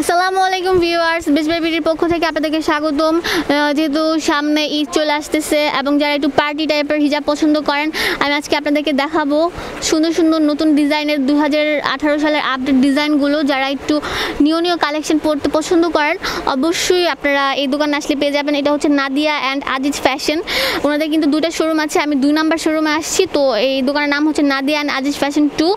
আসসালামু আলাইকুম ভিউয়ার্স, বিজবাই বিডির পক্ষ থেকে আপনাদেরকে স্বাগতম। যেহেতু সামনে ঈদ চলে আসতেছে এবং যারা একটু পার্টি টাইপের হিজাব পছন্দ করেন, আমি আজকে আপনাদেরকে দেখাবো সুন্দর সুন্দর নতুন ডিজাইনের 2018 সালের আপডেট ডিজাইনগুলো। যারা একটু নিউ কালেকশন পরতে পছন্দ করেন অবশ্যই আপনারা এই দোকানে আসলে পেয়ে যাবেন। এটা হচ্ছে নাদিয়া অ্যান্ড আজিজ ফ্যাশন। ওনাদের কিন্তু দুইটা শোরুম আছে, আমি 2 নাম্বার শোরুমে আসছি। তো এই দোকানের নাম হচ্ছে নাদিয়া অ্যান্ড আজিজ ফ্যাশন 2।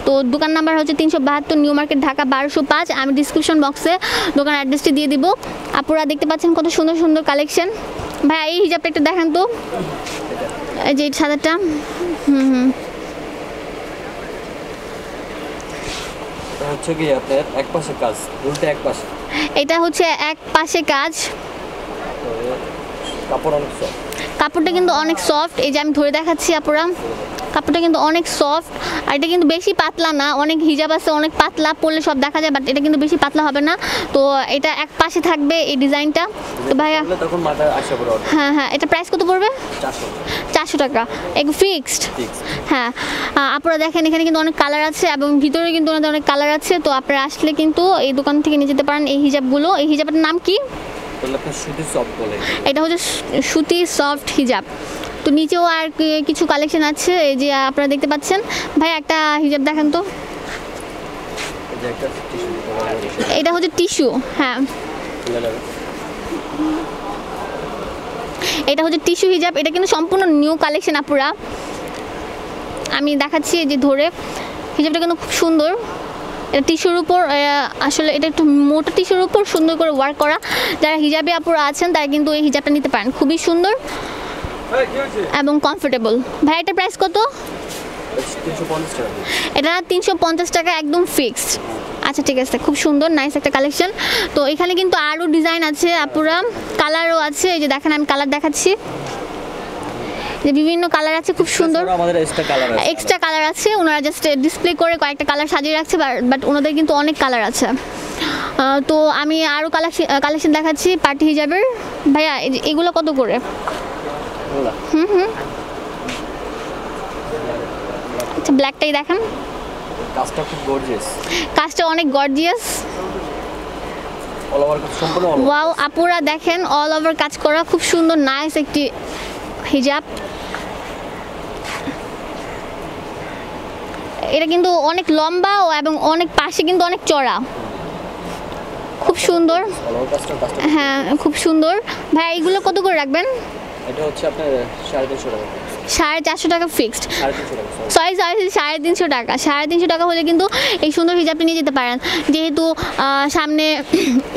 তো দোকান নাম্বার হচ্ছে 372 নিউ মার্কেট, ঢাকা 1205। আমি ডিসক্রিপশন বক্সে দোকান অ্যাড্রেসটি দিয়ে দিব। আপনারা দেখতে পাচ্ছেন কত সুন্দর সুন্দর কালেকশন। ভাই এই হিজাবটা একটু দেখান তো, এই যে সাদাটা। হচ্ছে কি আপনার এক পাশে কাজ, উল্টে এক পাশে। এটা হচ্ছে এক পাশে কাজ। কাপড় অনেক সফট, কাপড়টা কিন্তু অনেক সফট। এই যে আমি ধরে দেখাচ্ছি আপনারা, কাপড়টা কিন্তু অনেক সফট। আর এটা কিন্তু বেশি পাতলা না। অনেক হিজাব আছে অনেক পাতলা, পরলে সব দেখা যায়, বাট এটা কিন্তু বেশি পাতলা হবে না। তো এটা এক পাশে থাকবে এই ডিজাইনটা। তো ভাইয়া তখন মাথায় আসে পড়ে। হ্যাঁ, এটা প্রাইস কত পড়বে? 400 টাকা, একটু ফিক্সড। হ্যাঁ, আপনারা দেখেন এখানে কিন্তু অনেক কালার আছে এবং ভিতরে কিন্তু ওনাদের অনেক কালার আছে। তো আপনারা আসলে কিন্তু এই দোকান থেকে নিয়ে যেতে পারেন এই হিজাবগুলো। এই হিজাবের নাম কি? এটা হচ্ছে সুতি সফট হিজাব। তো নিচেও আর কিছু কালেকশন আছে, এই যে আপনারা দেখতে পাচ্ছেন। ভাই একটা হিজাব দেখেন তো, এটা হচ্ছে টিস্যু। হ্যাঁ, এটা হচ্ছে টিস্যু হিজাব। এটা কিন্তু সম্পূর্ণ নিউ কালেকশন। আপুরা আমি দেখাচ্ছি যে ধরে, হিজাবটা কিন্তু খুব সুন্দর। এটা টিস্যুর উপর, আসলে এটা একটু মোটা টিস্যুর উপর সুন্দর করে ওয়ার্ক করা। যারা হিজাবে আপুরা আছেন তারা কিন্তু এই হিজাবটা নিতে পারেন, খুবই সুন্দর এবং কমফোর্টেবল। ভাই এটার প্রাইস কত? এটা 350 টাকা, একদম ফিক্সড। আচ্ছা ঠিক আছে, খুব সুন্দর নাইস একটা কালেকশন। তো এখানে কিন্তু আরও ডিজাইন আছে আপুরা, কালারও আছে। এই যে দেখেন আমি কালার দেখাচ্ছি, যে বিভিন্ন কালার আছে, খুব সুন্দর। এক্সট্রা কালার আছে, ওনারা জাস্ট ডিসপ্লে করে কয়েকটা কালার সাজিয়ে রাখছে, বাট ওনাদের কিন্তু অনেক কালার আছে। তো আমি আরও কালেকশন দেখাচ্ছি পার্টি হিজাবের। ভাইয়া এগুলো কত করে? আচ্ছা ব্ল্যাকটাই দেখেন, কাজটা খুব গর্জিয়াস। কাজটা অনেক গর্জিয়াস। অল ওভার কাজ সম্পূর্ণ। ওয়াও, আপুরা দেখেন অল ওভার কাজ করা, খুব সুন্দর নাইস একটি হিজাব। এটা কিন্তু অনেক লম্বা এবং অনেক পাশে কিন্তু অনেক চড়া, খুব সুন্দর। হ্যাঁ খুব সুন্দর। ভাই এইগুলো কত করে রাখবেন? এটা হচ্ছে আপনার 350 টাকা। 450 টাকা ফিক্সড। সরি 350 টাকা। 350 টাকা হলে কিন্তু এই সুন্দর হিজাবটা নিয়ে যেতে পারেন। যেহেতু সামনে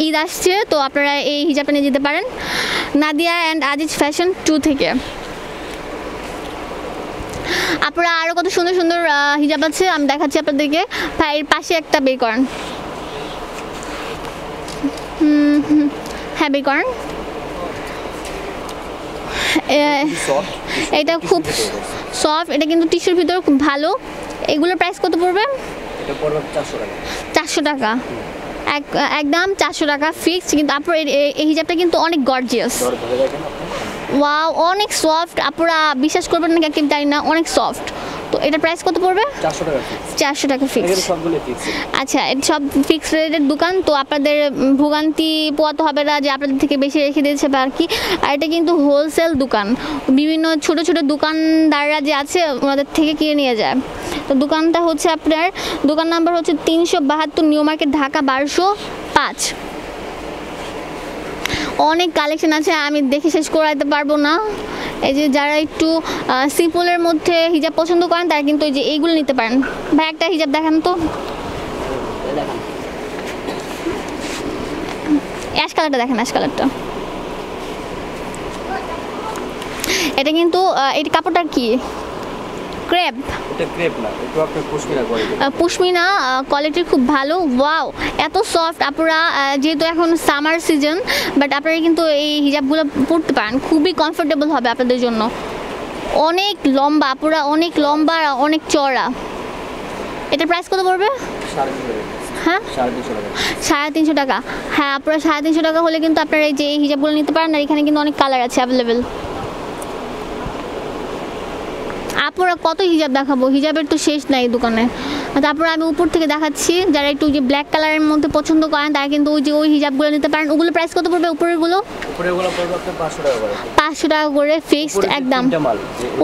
ঈদ আসছে, তো আপনারা এই হিজাবটা নিয়ে যেতে পারেন নাদিয়া অ্যান্ড আজিজ ফ্যাশন 2 থেকে। আপনারা আরও কত সুন্দর সুন্দর হিজাব আছে আমি দেখাচ্ছি আপনাদেরকে। ভাই এর পাশে একটা বের করেন। হ্যাঁ বের করেন। এটা খুব সফট, এটা কিন্তু টিস্যুর ভিতরে খুব ভালো। এগুলোর প্রাইস কত পড়বে? এটা পড়বে 400 টাকা। 400 টাকা, একদম 400 টাকা ফিক্সড। কিন্তু আপনার এই হিজাবটা কিন্তু অনেক গর্জিয়াস। ওয়াও, অনেক সফট। আপনারা বিশ্বাস করবেন না কি জানি না, অনেক সফট। তো এটার প্রাইস কত পড়বে? 400 টাকা। 400 টাকা ফিক্সড। আচ্ছা, এটা সব ফিক্সড রেটের দোকান। তো আপনাদের ভোগান্তি পোয়াতে হবে না যে আপনাদের থেকে বেশি রেখে দিয়েছে বা আর কি। আর এটা কিন্তু হোলসেল দোকান, বিভিন্ন ছোট ছোট দোকানদাররা যে আছে ওনাদের থেকে কিনে নিয়ে যায়। তো দোকানটা হচ্ছে আপনার, দোকান নাম্বার হচ্ছে 372 নিউ মার্কেট, ঢাকা 1205। অনেক কালেকশন আছে, আমি দেখে শেষ করাতে পারবো না। এই যে যারা একটু সিম্পলের মধ্যে হিজাব পছন্দ করেন তারা কিন্তু এই যে এইগুলো নিতে পারেন। ভাই একটা হিজাব দেখান তো, অ্যাশ কালারটা দেখেন, অ্যাশ কালারটা। এটা কিন্তু এই কাপড়টা কি? ক্রেপ। এটা ক্রেপ না, এটা আপনার পশমিনা কোয়ালিটি। পশমিনা কোয়ালিটি খুব ভালো। ওয়াও, এত সফট। আপনারা যেহেতু এখন সামার সিজন, বাট আপনারা কিন্তু এই হিজাবগুলো পরতে পারেন, খুবই কমফোর্টেবল হবে আপনাদের জন্য। অনেক লম্বা, আপুরা অনেক লম্বা, অনেক চড়া। এটার প্রাইস কত পড়বে? 350। হ্যাঁ 350 টাকা। হ্যাঁ আপনারা 350 টাকা হলে কিন্তু আপনারা এই যে এই হিজাবগুলো নিতে পারেন। আর এখানে কিন্তু অনেক কালার আছে অ্যাভেলেবেল। আপুরা কত হিজাব দেখাবো, হিজাবের তো শেষ নাই দোকানে। তারপর আমি উপর থেকে দেখাচ্ছি, যারা একটু যে ব্ল্যাক কালারের মধ্যে পছন্দ করেন তারা কিন্তু ওই হিজাবগুলো নিতে পারেন। ওগুলো প্রাইস কত পড়বে উপরেরগুলো? উপরেগুলো পড়বে আপনার 500 টাকা করে। 500 টাকা করে ফিক্সড একদম।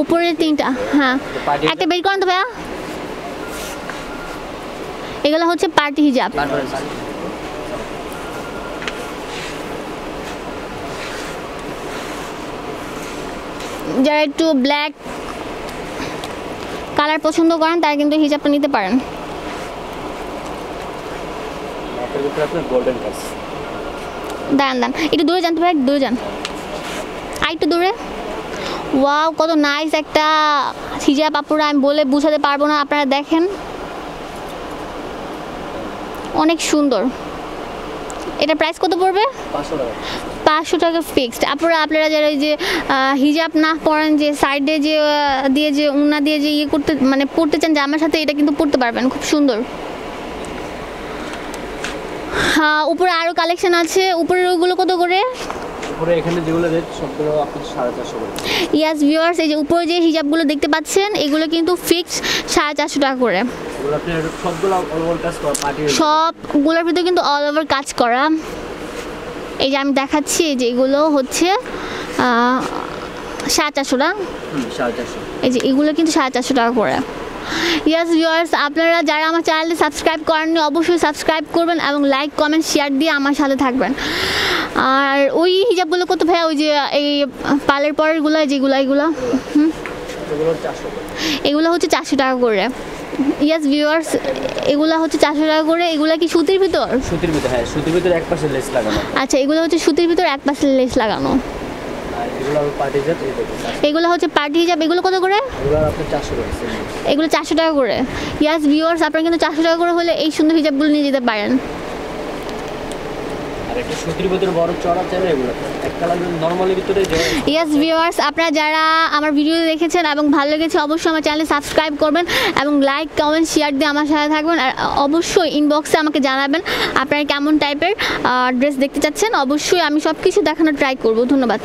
উপরের 3টা, হ্যাঁ একটা বের করেন তো ভাইয়া। এগুলো হচ্ছে পার্টি হিজাব। যারা একটু ব্ল্যাক কালার পছন্দ করেন তারা কিন্তু হিজাবটা নিতে পারেন। দাঁড়ান একটু দূরে যান তো ভাই, দূরে যান, আর একটু দূরে। ওয়াও, কত নাইস একটা হিজাব আপুরা, আমি বলে বুঝাতে পারবো না, আপনারা দেখেন অনেক সুন্দর। এটা প্রাইস কত পড়বে? 500 টাকা ফিক্সড। আপনারা যারা এই যে হিজাব না পরেন, যে সাইডে যে দিয়ে যে উন্না দিয়ে যে করতে মানে পড়তে চান যে আমার সাথে, এটা কিন্তু পড়তে পারবেন, খুব সুন্দর। হ্যাঁ, উপরে আরও কালেকশন আছে। উপরের ওগুলো কত করে? উপরে এখানে যেগুলো রেট সবগুলো আপনি 450 করে। ইয়াস ভিউয়ার্স, এই যে উপরে যে হিজাবগুলো দেখতে পাচ্ছেন এগুলো কিন্তু ফিক্সড 450 টাকা করে। এগুলো আপনি সবগুলো অল ওভার কাজ করা, পার্টি সবগুলোর ভিতরে কিন্তু অল ওভার কাজ করা। এই যে আমি দেখাচ্ছি যে এগুলো হচ্ছে 450 টাকা। 450। এই যে এগুলো কিন্তু 450 টাকা করে। ইয়াস ভিউয়ার্স, আপনারা যারা আমার চ্যানেলটি সাবস্ক্রাইব করেননি অবশ্যই সাবস্ক্রাইব করবেন এবং লাইক কমেন্ট শেয়ার দিয়ে আমার সাথে থাকবেন। আর ওই হিজাবগুলো কত ভাইয়া? ওই যে এই পালের পরেরগুলো যেগুলো, এগুলো এগুলো হচ্ছে 400 টাকা করে। ইয়াস ভিউয়ার্স, এগুলো হচ্ছে 400 টাকা করে। এগুলো কি সুতির ভিতর? সুতির ভিতর, হ্যাঁ সুতির ভিতর এক পাশে লেস লাগানো। আচ্ছা, এগুলো হচ্ছে সুতির ভিতর এক পাশে লেস লাগানো। আর এগুলো পার্টি হিজাব। এগুলো হচ্ছে পার্টি হিজাব। এগুলো কত করে? এগুলো আপনি 400 করে। এগুলো 400 টাকা করে। ইয়াস ভিউয়ার্স, আপনারা কিন্তু 400 টাকা করে হলে এই সুন্দর হিজাবগুলো নিয়ে যেতে পারেন। আর একটা সুতির ভিতরে বড় চড়া চাইলে এগুলো এক কালার নরমালি ভিতরে। ইয়াস ভিউয়ার্স, আপনারা যারা আমার ভিডিও দেখেছেন এবং ভালো লেগেছে অবশ্যই আমার চ্যানেলে সাবস্ক্রাইব করবেন এবং লাইক কমেন্ট শেয়ার দিয়ে আমার সাথে থাকবেন। আর অবশ্যই ইনবক্সে আমাকে জানাবেন আপনারা কেমন টাইপের ড্রেস দেখতে চাচ্ছেন। অবশ্যই আমি সব কিছু দেখানোর ট্রাই করব। ধন্যবাদ।